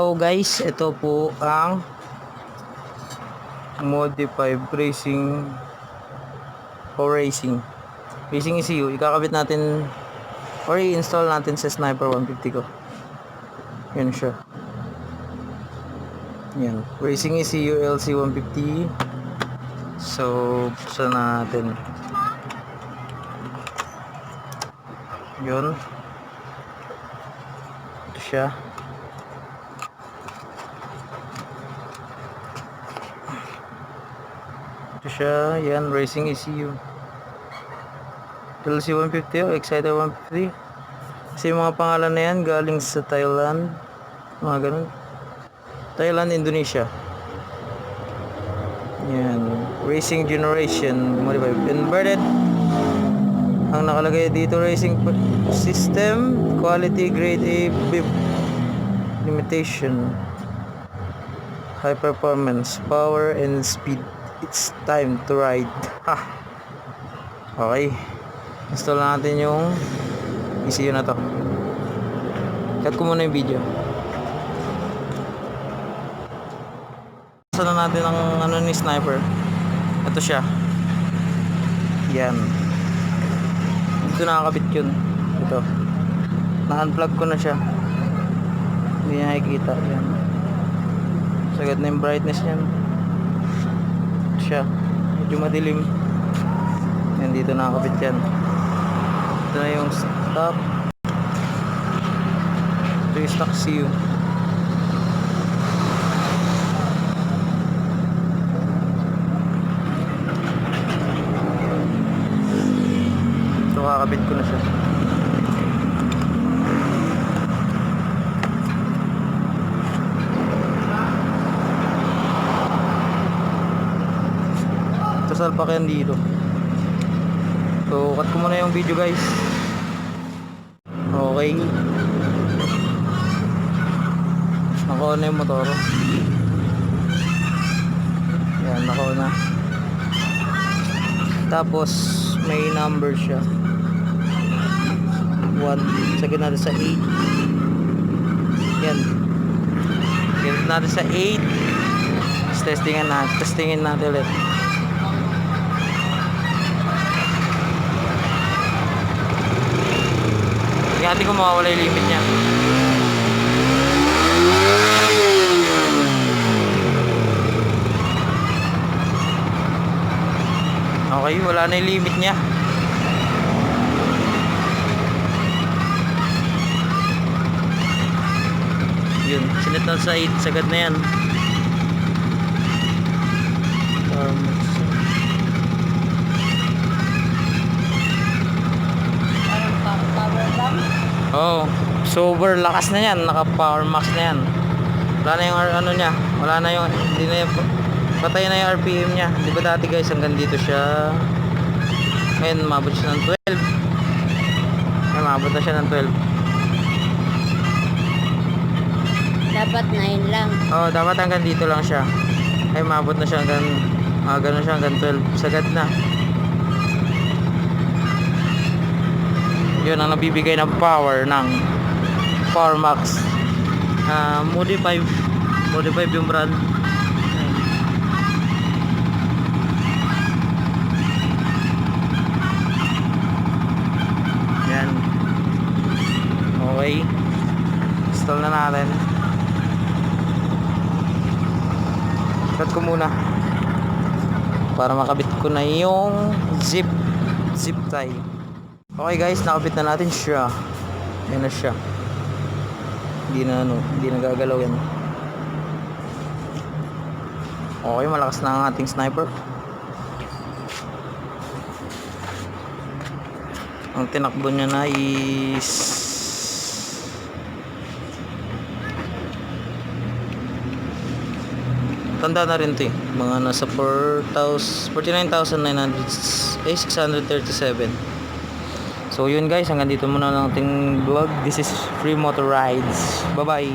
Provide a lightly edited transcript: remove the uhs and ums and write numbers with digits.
Hello guys, ito po ang Mody5 Racing Racing ECU. Ikakabit natin or i-install natin sa Sniper 150 ko. Yan siya. Yan, Racing ECU LC 150. So, buksan natin. Yun. Ito siya. Ito siya, yan, Racing ECU LC 150 o Exciter 150. Kasi yung mga pangalan na yan galing sa Thailand, mga ganun. Thailand, Indonesia. Yan, Racing Generation Mody5 inverted. Ang nakalagay dito, Racing System Quality Grade A Bib Limitation, High Performance, Power and Speed. It's time to ride. Okay, install natin yung ECU na to. Cut ko muna yung video. Install na natin ang ano ni Sniper. Ito siya. Yan. Dito nakakabit yun. Ito. Na-unplug ko na siya. Hindi niya nakikita. Yan. Sagad na yung brightness niyan. Siya, medyo madilim. Yan, dito nakakabit yan. Ito na yung stock. Ito yung stock ECU. Ito kakabit ko na siya. Salpak yan dito. So cut ko muna yung video guys. Okay, naka-on na yung motor. Yan, naka-on na. Tapos may number siya 1. Sagad natin sa 8. Yan, sagad natin sa 8. Testingin natin ulit. Hindi ko mawawala yung limit niya. Okay, wala na yung limit niya. Yun, sinet na sa 8, sagad na yan. Oh, super lakas na yan, naka power max na yan. Wala na yung ano niya, wala na yung, hindi na yung, patay na yung RPM niya. Di ba dati guys hanggang dito siya, ngayon mabot siya ng 12. Ay, mabot na siya ng 12. Dapat 9 lang. Oh, dapat hanggang dito lang siya. Ay, mabot na siya hanggang ganun siya hanggang 12. Sagad na. Yun ang nabibigay ng power ng Power Max. Mody5 yung brand. Yan. Okay, install na natin. Cut ko muna para makabit ko na yung zip tie. Okay guys, nakabit na natin siya. Yan na siya. Hindi na gagalaw yan. Okay, malakas na ang ating Sniper. Ang tinakbo niya na is tanda na rin ito eh. Mga nasa 637. So yun guys, hanggang dito muna ng ating vlog. This is Free Motor Rides. Bye bye.